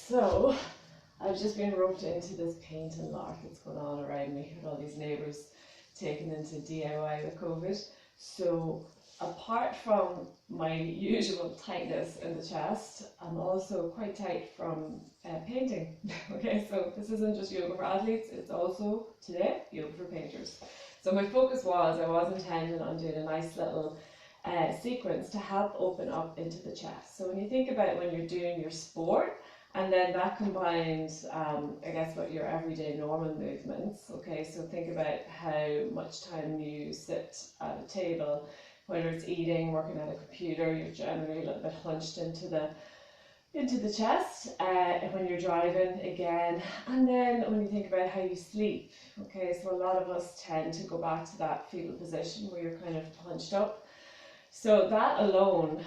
So I've just been roped into this painting lark that's going on around me with all these neighbours taken into DIY with COVID. So apart from my usual tightness in the chest, I'm also quite tight from painting. Okay, so this isn't just yoga for athletes, it's also today yoga for painters. So my focus was, I was intending on doing a nice little sequence to help open up into the chest. So when you think about when you're doing your sport, and then that combined, I guess, what your everyday normal movements. Okay, so think about how much time you sit at a table, whether it's eating, working at a computer, you're generally a little bit hunched into the chest. When you're driving, again, and then when you think about how you sleep. Okay, so a lot of us tend to go back to that fetal position where you're kind of hunched up. So that alone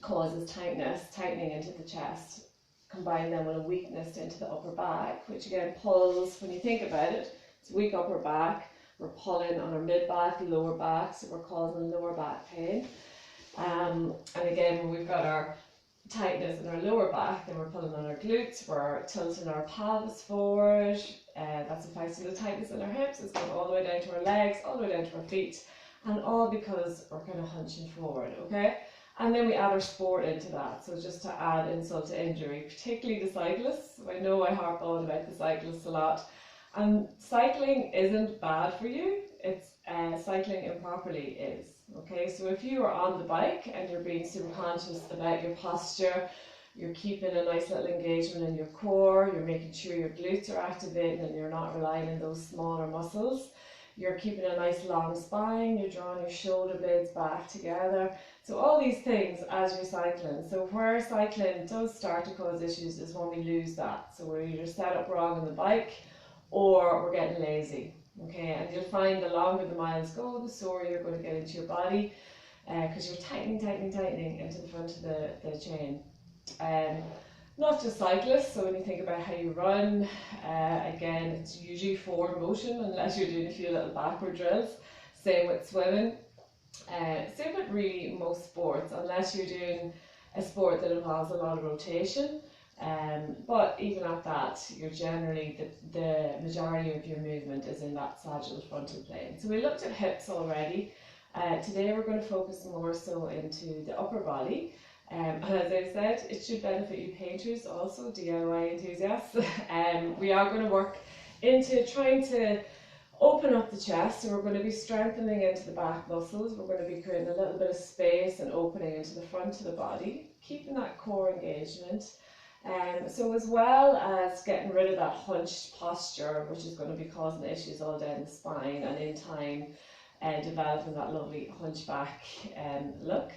causes tightening into the chest. Combine them with a weakness into the upper back, which again pulls, when you think about it, it's weak upper back, we're pulling on our mid back, lower back, so we're causing lower back pain. And again, when we've got our tightness in our lower back, then we're pulling on our glutes, we're tilting our pelvis forward, that's affecting the tightness in our hips, it's going all the way down to our legs, all the way down to our feet, and all because we're kind of hunching forward, okay? And then we add our sport into that, so just to add insult to injury, particularly the cyclists. I know I harp on about the cyclists a lot, and cycling isn't bad for you, it's cycling improperly is, okay? So if you are on the bike and you're being super conscious about your posture, you're keeping a nice little engagement in your core, you're making sure your glutes are activated and you're not relying on those smaller muscles, you're keeping a nice long spine, you're drawing your shoulder blades back together. So all these things as you're cycling. So where cycling does start to cause issues is when we lose that. So we're either set up wrong on the bike or we're getting lazy. Okay, and you'll find the longer the miles go, the sore you're going to get into your body because you're tightening into the front of the chain. Not just cyclists, so when you think about how you run, again, it's usually forward motion unless you're doing a few little backward drills. Same with swimming. Same with really most sports, unless you're doing a sport that involves a lot of rotation. But even at that, you're generally, the majority of your movement is in that sagittal frontal plane. So we looked at hips already. Today we're going to focus more so into the upper body. And as I said, it should benefit you painters also, DIY enthusiasts. We are going to work into trying to open up the chest, so we're going to be strengthening into the back muscles. We're going to be creating a little bit of space and opening into the front of the body, keeping that core engagement. So as well as getting rid of that hunched posture, which is going to be causing issues all down the spine, and in time developing that lovely hunchback look.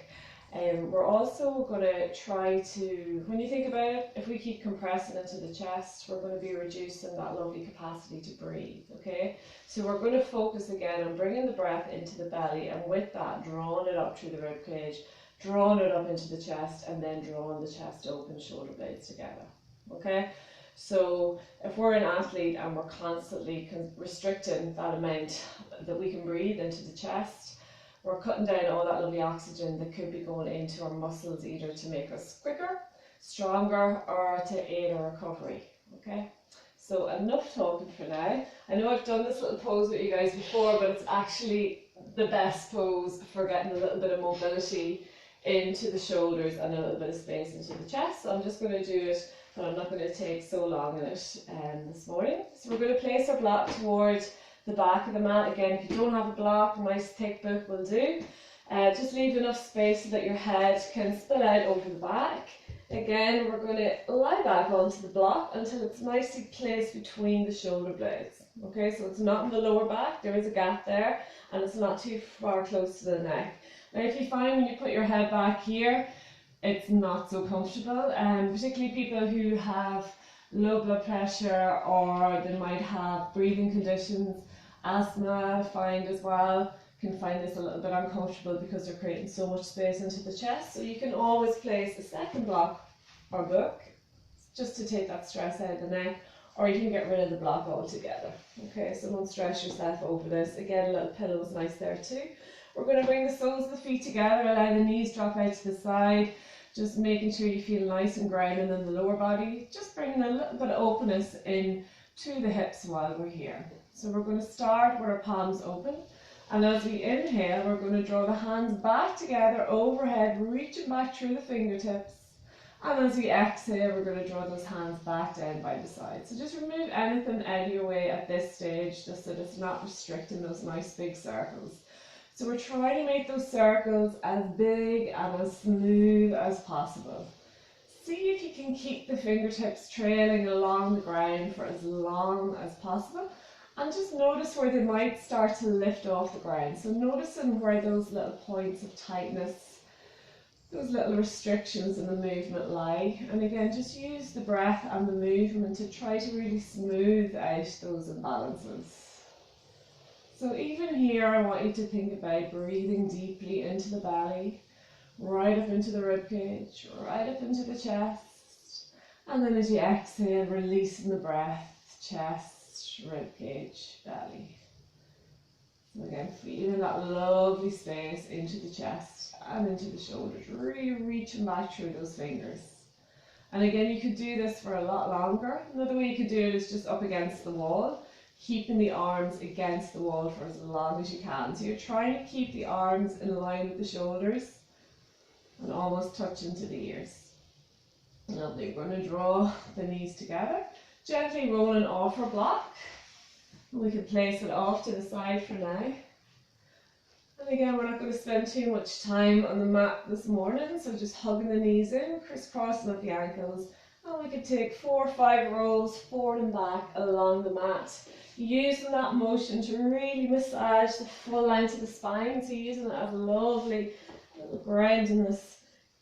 We're also going to try to, when you think about it, if we keep compressing into the chest, we're going to be reducing that lovely capacity to breathe, okay? So we're going to focus again on bringing the breath into the belly, and with that, drawing it up through the rib cage, drawing it up into the chest, and then drawing the chest open, shoulder blades together, okay? So if we're an athlete and we're constantly restricting that amount that we can breathe into the chest, we're cutting down all that lovely oxygen that could be going into our muscles, either to make us quicker, stronger, or to aid our recovery, okay? So enough talking for now. I know I've done this little pose with you guys before, but it's actually the best pose for getting a little bit of mobility into the shoulders and a little bit of space into the chest. So I'm just going to do it, but I'm not going to take so long in it this morning. So we're going to place our block towards the back of the mat. Again, if you don't have a block, a nice thick book will do. Just leave enough space so that your head can spill out over the back. Again, we're going to lie back onto the block until it's nicely placed between the shoulder blades. Okay, so it's not in the lower back, there is a gap there, and it's not too far close to the neck. Now if you find when you put your head back here, it's not so comfortable, particularly people who have low blood pressure, or they might have breathing conditions, asthma, find as well, can find this a little bit uncomfortable because they're creating so much space into the chest. So you can always place a second block or book just to take that stress out of the neck, or you can get rid of the block altogether. Okay, so don't stress yourself over this. Again, a little pillow is nice there too. We're going to bring the soles of the feet together, allow the knees drop out to the side. Just making sure you feel nice and grounded in the lower body, just bringing a little bit of openness in to the hips while we're here. So we're going to start with our palms open, and as we inhale, we're going to draw the hands back together overhead, reaching back through the fingertips. And as we exhale, we're going to draw those hands back down by the side. So just remove anything out of your way at this stage, just so that it's not restricting those nice big circles. So we're trying to make those circles as big and as smooth as possible. See if you can keep the fingertips trailing along the ground for as long as possible. And just notice where they might start to lift off the ground. So noticing where those little points of tightness, those little restrictions in the movement lie. And again, just use the breath and the movement to try to really smooth out those imbalances. So even here, I want you to think about breathing deeply into the belly, right up into the rib cage, right up into the chest. And then as you exhale, releasing the breath, chest, rib cage, belly. So again, feeling that lovely space into the chest and into the shoulders, really reaching back through those fingers. And again, you could do this for a lot longer. Another way you could do it is just up against the wall, keeping the arms against the wall for as long as you can. So you're trying to keep the arms in line with the shoulders and almost touching to the ears. Lovely. We're going to draw the knees together, gently rolling off our block. And we can place it off to the side for now. And again, we're not going to spend too much time on the mat this morning, so just hugging the knees in, crisscrossing at the ankles. And we could take 4 or 5 rolls forward and back along the mat, using that motion to really massage the full length of the spine. So using it as a lovely little groundiness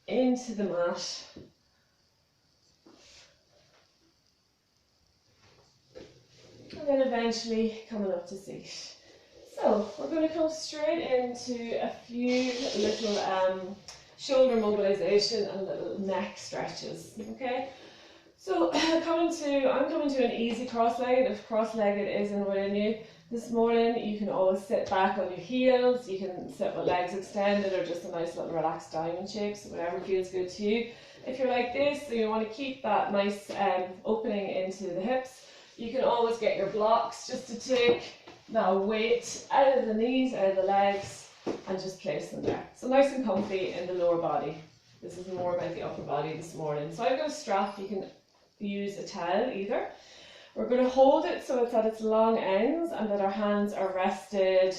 into the mat. And then eventually coming up to seat. So we're going to come straight into a few little shoulder mobilization and little neck stretches. Okay. So I'm coming to an easy cross-legged. If cross-legged isn't within you this morning, you can always sit back on your heels. You can sit with legs extended or just a nice little relaxed diamond shape, so whatever feels good to you. If you're like this, so you want to keep that nice opening into the hips, you can always get your blocks just to take that weight out of the knees, out of the legs, and just place them there. So nice and comfy in the lower body. This is more about the upper body this morning. So I've got a strap. You can use a towel either. We're going to hold it so it's at its long ends and that our hands are rested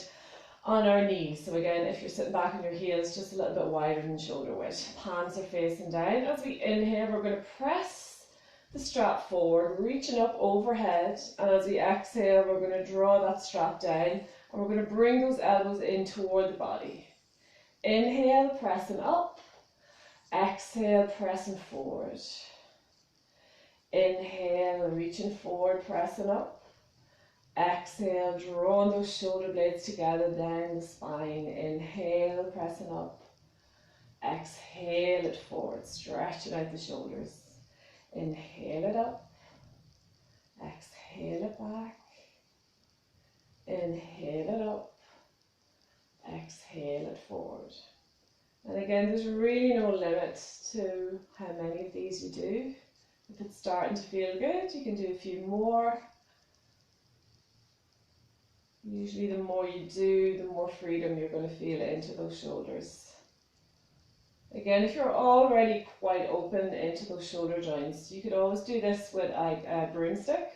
on our knees. So again, if you're sitting back on your heels, just a little bit wider than shoulder width. Palms are facing down. As we inhale, we're going to press the strap forward, reaching up overhead. And as we exhale, we're going to draw that strap down and we're going to bring those elbows in toward the body. Inhale, pressing up. Exhale, pressing forward. Inhale, reaching forward, pressing up. Exhale, drawing those shoulder blades together down the spine. Inhale, pressing up. Exhale it forward, stretching out the shoulders. Inhale it up. Exhale it back. Inhale it up. Exhale it forward. And again, there's really no limit to how many of these you do. If it's starting to feel good, you can do a few more. Usually the more you do, the more freedom you're going to feel into those shoulders. Again, if you're already quite open into those shoulder joints, you could always do this with a broomstick,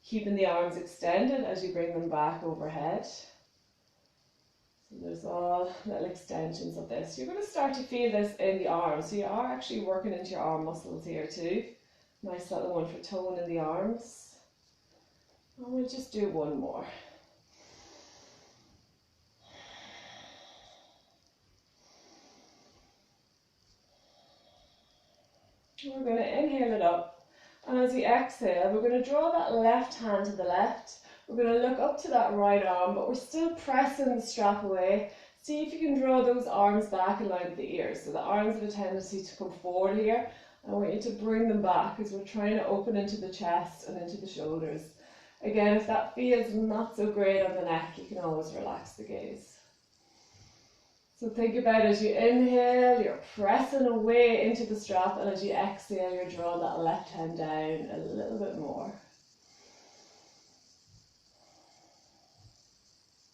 keeping the arms extended as you bring them back overhead. So there's all little extensions of this. You're going to start to feel this in the arms, so you are actually working into your arm muscles here too. Nice little one for tone in the arms. And we'll just do one more. We're going to inhale it up, and as we exhale, we're going to draw that left hand to the left. We're going to look up to that right arm, but we're still pressing the strap away. See if you can draw those arms back in line with the ears. So the arms have a tendency to come forward here. I want you to bring them back as we're trying to open into the chest and into the shoulders. Again, if that feels not so great on the neck, you can always relax the gaze. So think about as you inhale, you're pressing away into the strap, and as you exhale, you're drawing that left hand down a little bit more.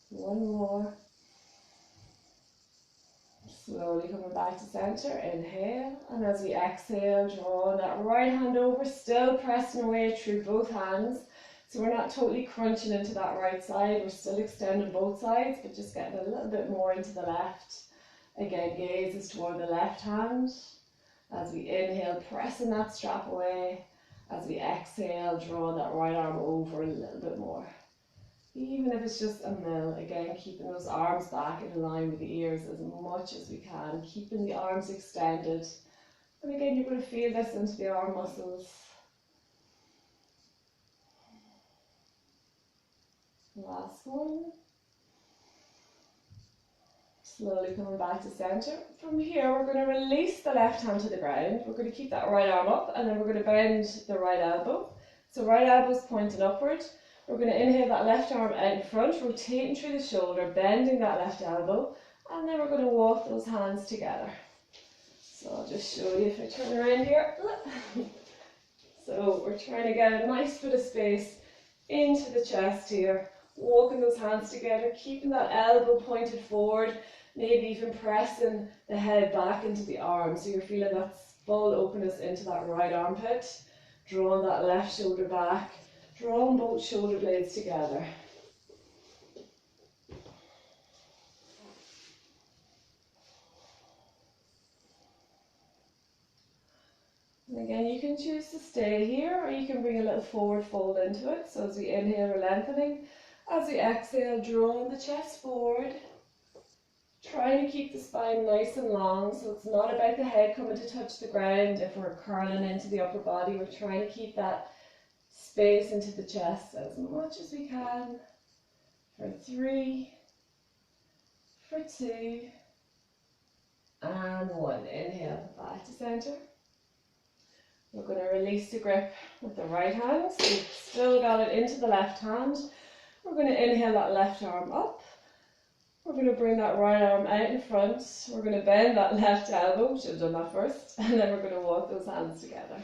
One more. Slowly coming back to center, inhale, and as we exhale, drawing that right hand over, still pressing away through both hands. So we're not totally crunching into that right side, we're still extending both sides, but just getting a little bit more into the left. Again, gaze is toward the left hand. As we inhale, pressing that strap away. As we exhale, drawing that right arm over a little bit more. Even if it's just a mil, again, keeping those arms back in line with the ears as much as we can, keeping the arms extended. And again, you're going to feel this into the arm muscles. Last one. Slowly coming back to center. From here, we're going to release the left hand to the ground. We're going to keep that right arm up, and then we're going to bend the right elbow. So right elbow's pointing upward. We're going to inhale that left arm out in front, rotating through the shoulder, bending that left elbow, and then we're going to walk those hands together. So I'll just show you if I turn around here. So we're trying to get a nice bit of space into the chest here, walking those hands together, keeping that elbow pointed forward, maybe even pressing the head back into the arm, so you're feeling that full openness into that right armpit, drawing that left shoulder back, drawing both shoulder blades together. And again, you can choose to stay here, or you can bring a little forward fold into it. So as we inhale, we're lengthening. As we exhale, drawing the chest forward. Trying to keep the spine nice and long, so it's not about the head coming to touch the ground. If we're curling into the upper body, we're trying to keep that space into the chest as much as we can. For 3, for 2, and 1. Inhale, back to center. We're going to release the grip with the right hand, so we've still got it into the left hand. We're going to inhale that left arm up. We're going to bring that right arm out in front. We're going to bend that left elbow, should have done that first, and then we're going to walk those hands together.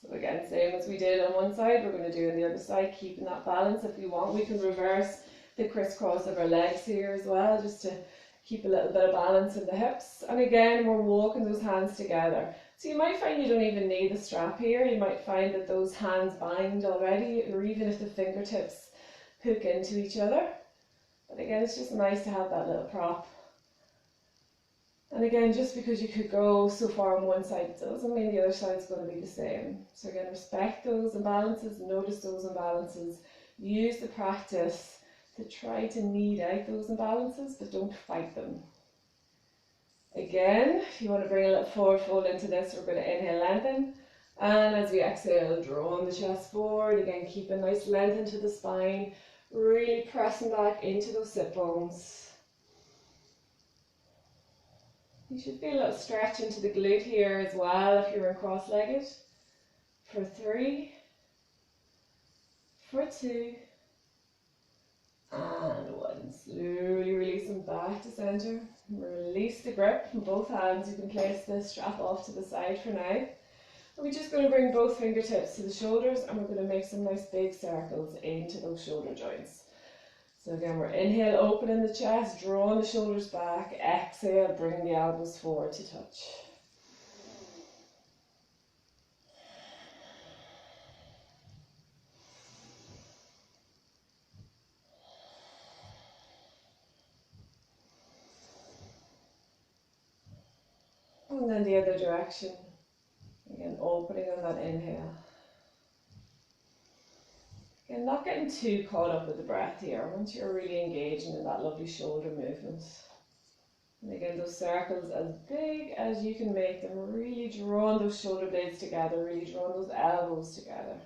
So again, same as we did on one side, we're going to do on the other side, keeping that balance. If we want, we can reverse the crisscross of our legs here as well, just to keep a little bit of balance in the hips. And again, we're walking those hands together. So you might find you don't even need the strap here. You might find that those hands bind already, or even if the fingertips hook into each other. But again, it's just nice to have that little prop. And again, just because you could go so far on one side doesn't mean the other side is going to be the same. So again, respect those imbalances, notice those imbalances, use the practice to try to knead out those imbalances, but don't fight them. Again, if you want to bring a little forward fold into this, we're going to inhale, lengthen. And as we exhale, drawing the chest forward. Again, keep a nice length into the spine, really pressing back into those sit bones. You should feel a little stretch into the glute here as well if you're in cross-legged. For 3, for 2, and 1. Slowly releasing back to center. Release the grip from both hands. You can place the strap off to the side for now. And we're just going to bring both fingertips to the shoulders, and we're going to make some nice big circles into those shoulder joints. So again, we're inhale, opening the chest, drawing the shoulders back. Exhale, bring the elbows forward to touch. And then the other direction. Again, opening on that inhale. Again, not getting too caught up with the breath here. Once you're really engaging in that lovely shoulder movement. And again, those circles as big as you can make them. Really drawing those shoulder blades together. Really drawing those elbows together.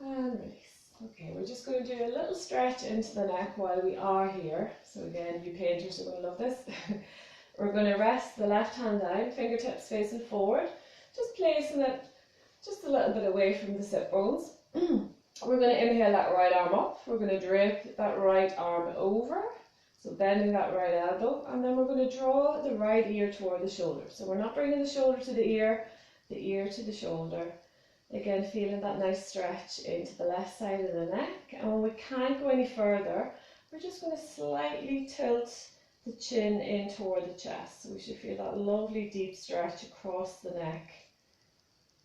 And release. Okay, we're just going to do a little stretch into the neck while we are here. So again, you painters are going to love this. We're going to rest the left hand down, fingertips facing forward, just placing it just a little bit away from the sit bones. We're going to inhale that right arm up. We're going to drape that right arm over. So bending that right elbow, and then we're going to draw the right ear toward the shoulder. So we're not bringing the shoulder to the ear to the shoulder. Again, feeling that nice stretch into the left side of the neck. And when we can't go any further, we're just going to slightly tilt the chin in toward the chest. So we should feel that lovely deep stretch across the neck,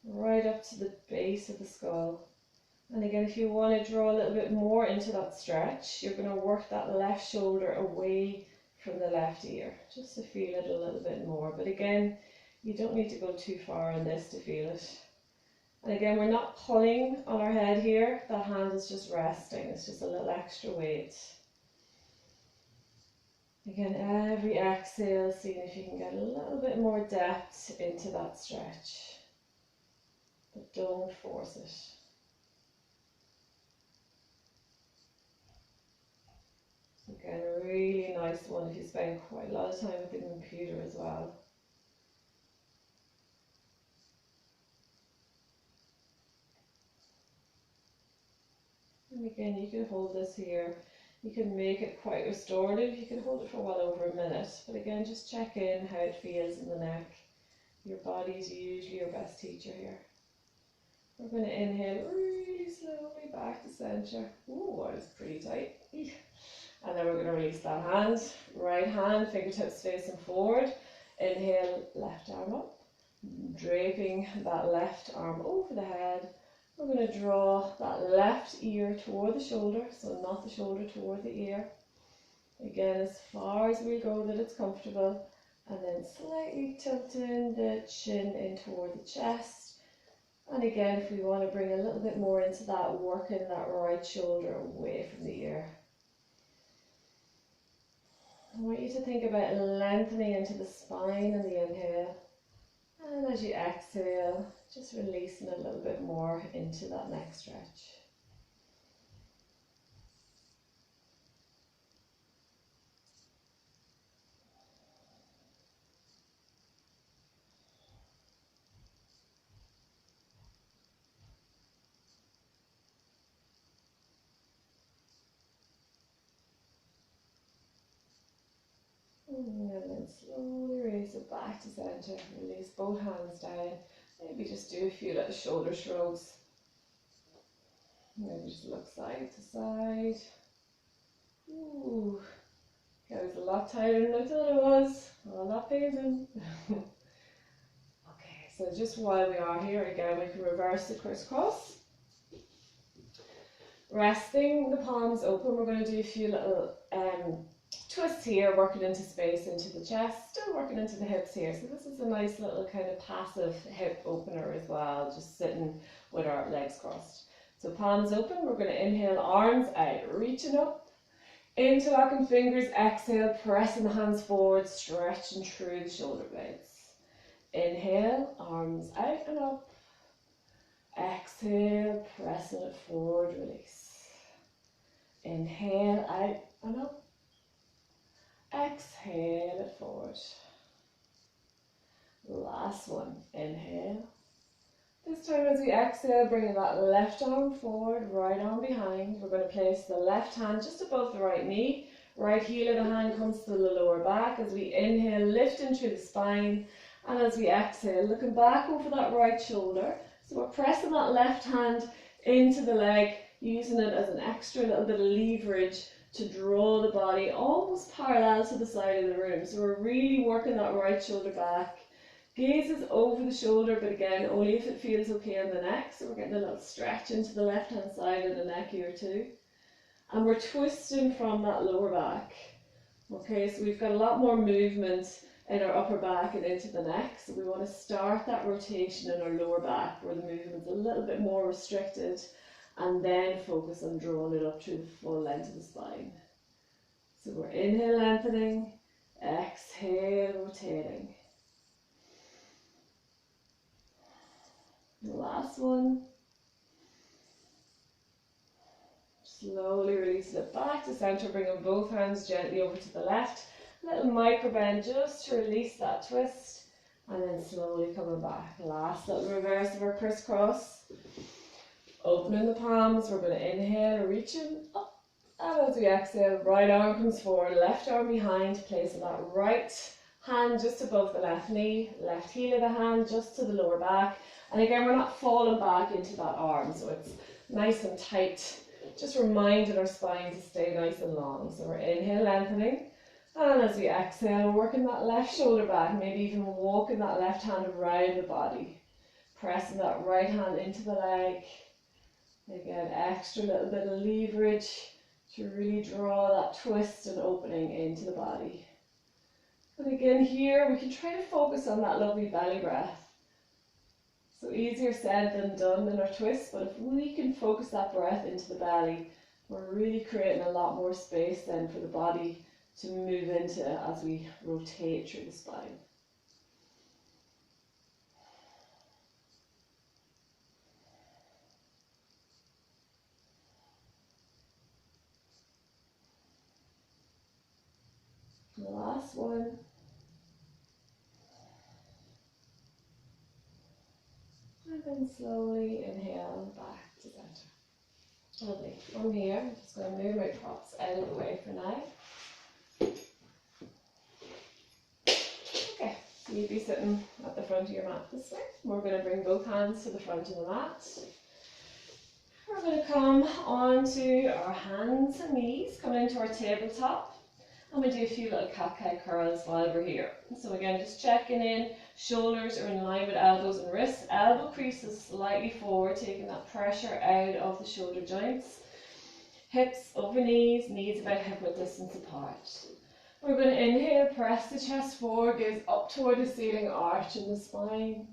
right up to the base of the skull. And again, if you want to draw a little bit more into that stretch, you're going to work that left shoulder away from the left ear, just to feel it a little bit more. But again, you don't need to go too far on this to feel it. And again, we're not pulling on our head here, that hand is just resting, it's just a little extra weight. Again, every exhale, seeing if you can get a little bit more depth into that stretch, but don't force it. Again, a really nice one if you spend quite a lot of time with the computer as well. And again, you can hold this here. You can make it quite restorative. You can hold it for well over a minute. But again, just check in how it feels in the neck. Your body is usually your best teacher here. We're going to inhale really slowly back to center. Ooh, that is pretty tight. And then we're going to release that hand. Right hand, fingertips facing forward. Inhale, left arm up. Draping that left arm over the head. We're going to draw that left ear toward the shoulder, so not the shoulder toward the ear. Again, as far as we go that it's comfortable. And then slightly tilting the chin in toward the chest. And again, if we want to bring a little bit more into that, working that right shoulder away from the ear. I want you to think about lengthening into the spine in the inhale. And as you exhale, just releasing a little bit more into that neck stretch. And then slowly release it back to center. Release both hands down. Maybe just do a few little shoulder shrugs. Maybe just look side to side. Ooh, that was a lot tighter than I thought it was. All that painting. Okay, so just while we are here, again, we can reverse the crisscross. Resting the palms open, we're going to do a few little twists here, working into space into the chest, still working into the hips here. So this is a nice little kind of passive hip opener as well, just sitting with our legs crossed. So palms open, we're going to inhale, arms out, reaching up, interlocking fingers, exhale, pressing the hands forward, stretching through the shoulder blades. Inhale, arms out and up. Exhale, pressing it forward, release. Inhale, out and up. Exhale it forward. Last one, inhale. This time as we exhale, bringing that left arm forward, right arm behind. We're going to place the left hand just above the right knee. Right heel of the hand comes to the lower back. As we inhale, lifting through the spine. And as we exhale, looking back over that right shoulder. So we're pressing that left hand into the leg, using it as an extra little bit of leverage to draw the body almost parallel to the side of the room. So we're really working that right shoulder back. Gaze is over the shoulder, but again, only if it feels okay on the neck. So we're getting a little stretch into the left hand side of the neck here too. And we're twisting from that lower back. Okay, so we've got a lot more movement in our upper back and into the neck. So we want to start that rotation in our lower back where the movement's a little bit more restricted, and then focus on drawing it up through the full length of the spine. So we're inhale, lengthening, exhale, rotating. The last one. Slowly releasing it back to center, bringing both hands gently over to the left. Little micro bend just to release that twist, and then slowly coming back. Last little reverse of our crisscross. Opening the palms, we're going to inhale, reaching up And as we exhale, right arm comes forward, left arm behind, placing that right hand just above the left knee, left heel of the hand just to the lower back. And again, we're not falling back into that arm, so it's nice and tight. Just reminding our spine to stay nice and long. So we're inhale, lengthening. And as we exhale, working that left shoulder back, maybe even walking that left hand around the body. Pressing that right hand into the leg. Again, extra little bit of leverage to really draw that twist and opening into the body. And again here, we can try to focus on that lovely belly breath. So easier said than done in our twist, but if we can focus that breath into the belly, we're really creating a lot more space then for the body to move into as we rotate through the spine. And the last one. And then slowly inhale back to center. Lovely. From here, I'm just going to move my props out of the way for now. Okay, so you'd be sitting at the front of your mat this way. We're going to bring both hands to the front of the mat. We're going to come onto our hands and knees, coming into our tabletop. And we do a few little cat-cow curls while we're here. So again, just checking in, shoulders are in line with elbows and wrists. Elbow creases slightly forward, taking that pressure out of the shoulder joints. Hips over knees, knees about hip width distance apart. We're going to inhale, press the chest forward, gaze up toward the ceiling, arch in the spine.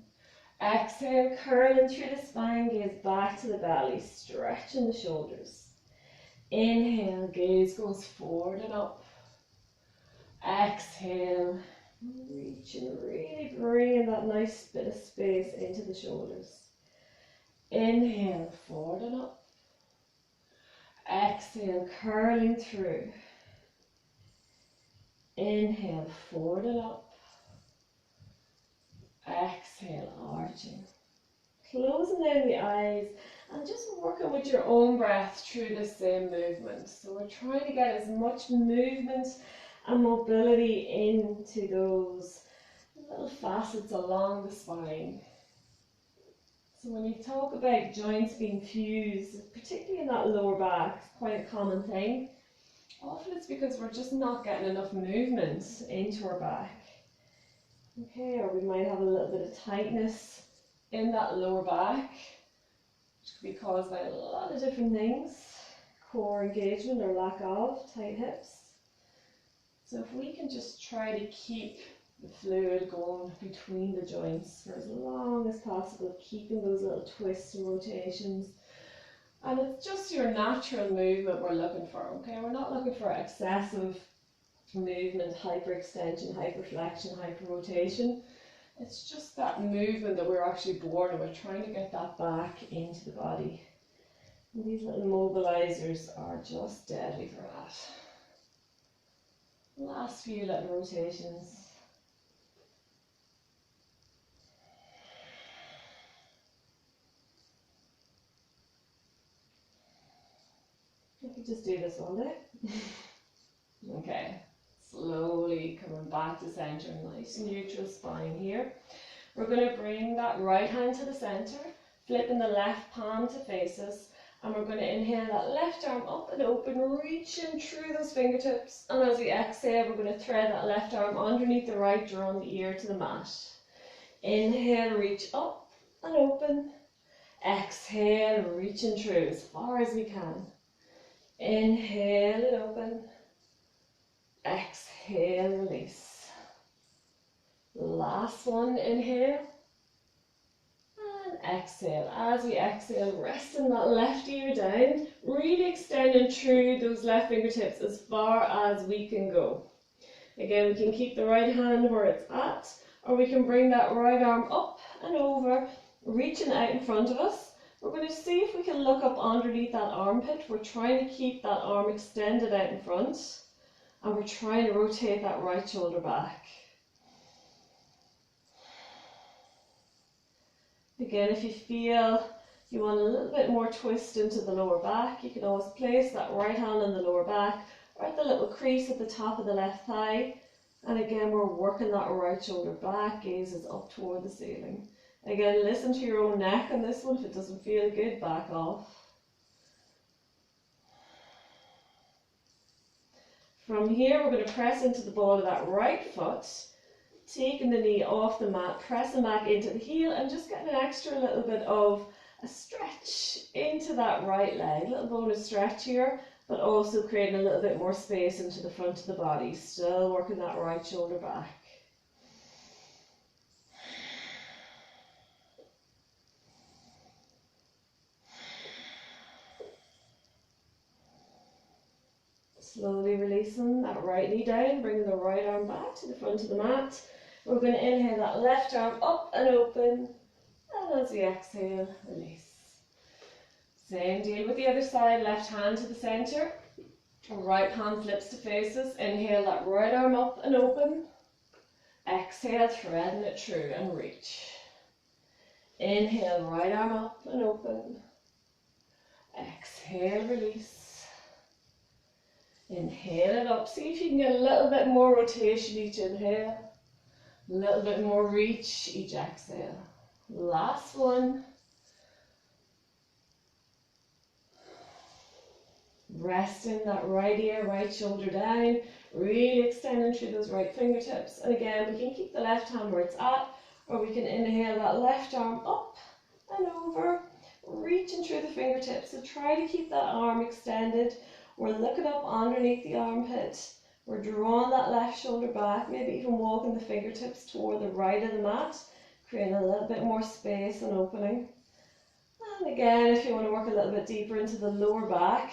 Exhale, curling through the spine, gaze back to the belly, stretching the shoulders. Inhale, gaze goes forward and up. Exhale, reach and really bring that nice bit of space into the shoulders. Inhale, forward and up. Exhale, curling through. Inhale, forward and up. Exhale, arching. Closing down the eyes and just working with your own breath through the same movement. So we're trying to get as much movement and mobility into those little facets along the spine. So when you talk about joints being fused, particularly in that lower back, it's quite a common thing. Often it's because we're just not getting enough movement into our back. Okay, or we might have a little bit of tightness in that lower back, which could be caused by a lot of different things. Core engagement or lack of, tight hips. So if we can just try to keep the fluid going between the joints for as long as possible, keeping those little twists and rotations. And it's just your natural movement we're looking for, okay? We're not looking for excessive movement, hyperextension, hyperflexion, hyperrotation. It's just that movement that we're actually born and we're trying to get that back into the body. And these little mobilizers are just deadly for that. Last few little rotations. I could just do this all day. Okay, slowly coming back to center, nice neutral spine here. We're going to bring that right hand to the center, flipping the left palm to face us. And we're going to inhale that left arm up and open, reaching through those fingertips. And as we exhale, we're going to thread that left arm underneath the right, drawing the ear to the mat. Inhale, reach up and open. Exhale, reaching through as far as we can. Inhale and open. Exhale, release. Last one, inhale. Exhale. As we exhale, resting that left ear down, really extending through those left fingertips as far as we can go. Again, we can keep the right hand where it's at, or we can bring that right arm up and over, reaching out in front of us. We're going to see if we can look up underneath that armpit. We're trying to keep that arm extended out in front, and we're trying to rotate that right shoulder back. Again, if you feel You want a little bit more twist into the lower back. You can always place that right hand on the lower back or at the little crease at the top of the left thigh. And again, we're working that right shoulder back, gaze is up toward the ceiling. Again, listen to your own neck on this one. If it doesn't feel good, back off. From here, we're going to press into the ball of that right foot, taking the knee off the mat, pressing back into the heel, and just getting an extra little bit of a stretch into that right leg. A little bonus stretch here, but also creating a little bit more space into the front of the body. Still working that right shoulder back. Slowly releasing that right knee down, bringing the right arm back to the front of the mat. We're going to inhale that left arm up and open, and as we exhale, release. Same deal with the other side, left hand to the centre, right hand flips to faces. Inhale that right arm up and open, exhale, threading it through and reach. Inhale, right arm up and open, exhale, release. Inhale it up. See if you can get a little bit more rotation each inhale. A little bit more reach each exhale. Last one. Resting that right ear, right shoulder down. Really extending through those right fingertips. And again, we can keep the left hand where it's at, or we can inhale that left arm up and over, reaching through the fingertips. So try to keep that arm extended. We're looking up underneath the armpit. We're drawing that left shoulder back, maybe even walking the fingertips toward the right of the mat, creating a little bit more space and opening. And again, if you want to work a little bit deeper into the lower back,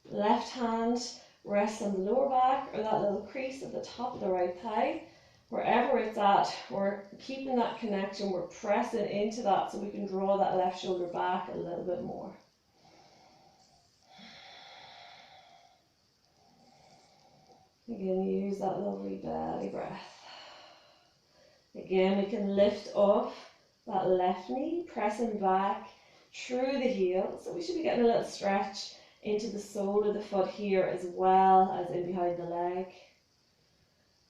left hand rests on the lower back or that little crease at the top of the right thigh. Wherever it's at, we're keeping that connection, we're pressing into that so we can draw that left shoulder back a little bit more. Again, use that lovely belly breath. Again, we can lift off that left knee, pressing back through the heel. So we should be getting a little stretch into the sole of the foot here as well as in behind the leg.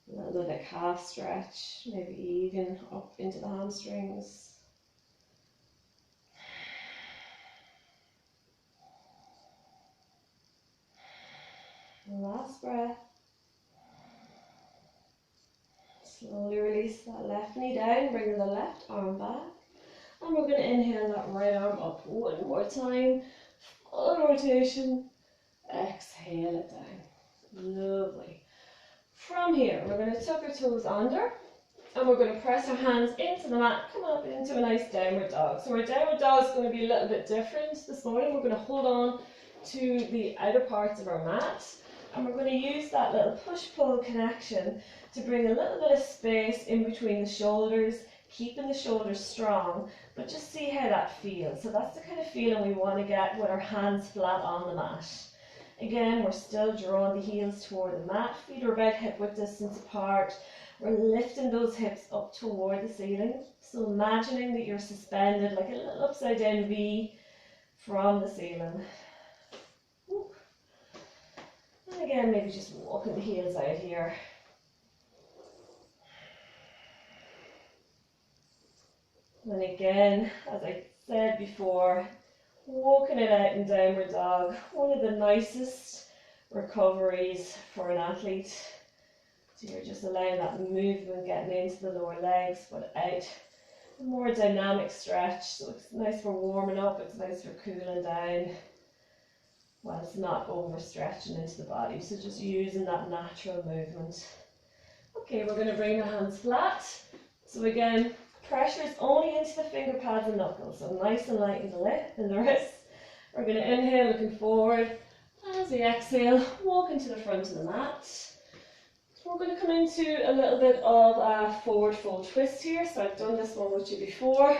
A little bit of calf stretch, maybe even up into the hamstrings. Last breath. Slowly release that left knee down, bringing the left arm back. And we're going to inhale that right arm up one more time. Full rotation. Exhale it down. Lovely. From here, we're going to tuck our toes under. And we're going to press our hands into the mat, come up into a nice downward dog. So our downward dog is going to be a little bit different this morning. We're going to hold on to the outer parts of our mat. And we're going to use that little push-pull connection to bring a little bit of space in between the shoulders, keeping the shoulders strong, but just see how that feels. So that's the kind of feeling we want to get with our hands flat on the mat. Again, we're still drawing the heels toward the mat, feet are about hip width distance apart. We're lifting those hips up toward the ceiling. So imagining that you're suspended like a little upside down V from the ceiling. And again, maybe just walking the heels out here. And again, as I said before, walking it out in downward dog, one of the nicest recoveries for an athlete. So you're just allowing that movement getting into the lower legs, but out a more dynamic stretch. So it's nice for warming up, it's nice for cooling down, while it's not overstretching into the body. So just using that natural movement. Okay, we're going to bring the hands flat. So again, pressure is only into the finger pads and knuckles, so nice and light in the wrists. We're going to inhale, looking forward. As we exhale, walk into the front of the mat. So we're going to come into a little bit of a forward fold twist here. So I've done this one with you before.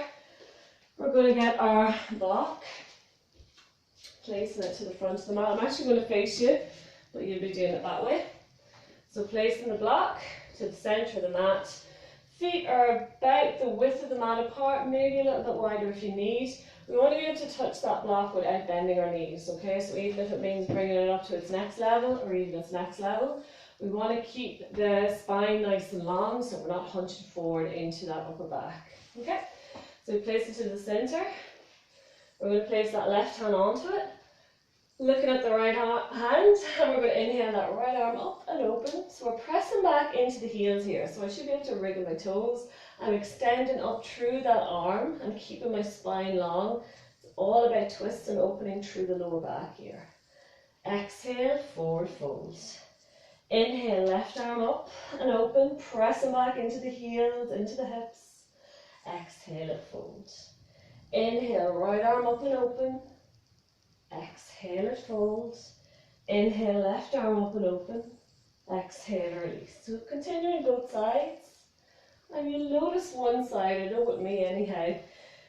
We're going to get our block, placing it to the front of the mat. I'm actually going to face you, but you'll be doing it that way. So placing the block to the centre of the mat. Feet are about the width of the mat apart, maybe a little bit wider if you need. We want to be able to touch that block without bending our knees, okay? So even if it means bringing it up to its next level or even its next level, we want to keep the spine nice and long so we're not hunching forward into that upper back, okay? So we place it to the centre. We're going to place that left hand onto it, looking at the right hand, and we're going to inhale that right arm up and open. So we're pressing back into the heels here, so I should be able to wriggle my toes. I'm extending up through that arm and keeping my spine long. It's all about twist and opening through the lower back here. Exhale, forward fold. Inhale, left arm up and open, pressing back into the heels, into the hips. Exhale it, fold. Inhale, right arm up and open. Exhale it, fold. Inhale, left arm up and open. Exhale, release. So continuing both sides. And you'll notice one side, I know with me anyhow,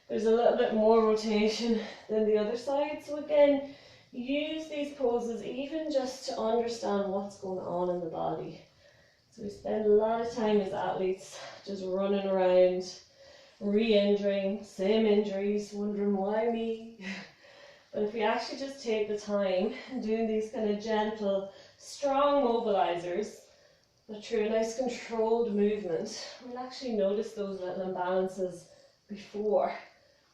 there's a little bit more rotation than the other side. So again, use these poses even just to understand what's going on in the body. So we spend a lot of time as athletes just running around, re-injuring, same injuries, wondering why me. But if we actually just take the time and doing these kind of gentle, strong mobilizers, but through a nice controlled movement, we'll actually notice those little imbalances before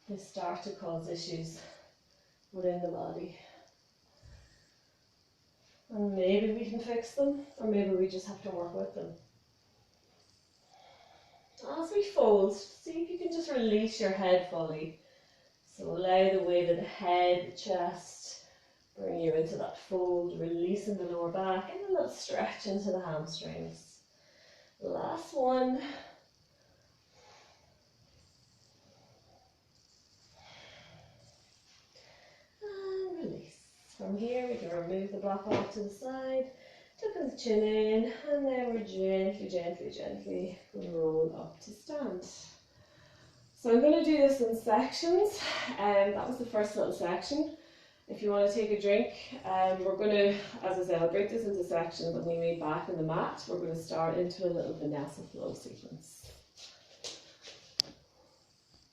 they start to cause issues within the body. And maybe we can fix them, or maybe we just have to work with them. As we fold, see if you can just release your head fully. So allow the weight of the head, the chest, bring you into that fold, releasing the lower back, and a little stretch into the hamstrings. Last one. And release. From here we can remove the block off to the side, tucking the chin in, and then we're gently going to roll up to stand. So I'm going to do this in sections, and that was the first little section. If you want to take a drink, we're going to, as I said, I'll break this into sections and we meet back in the mat. We're going to start into a little Vinyasa flow sequence.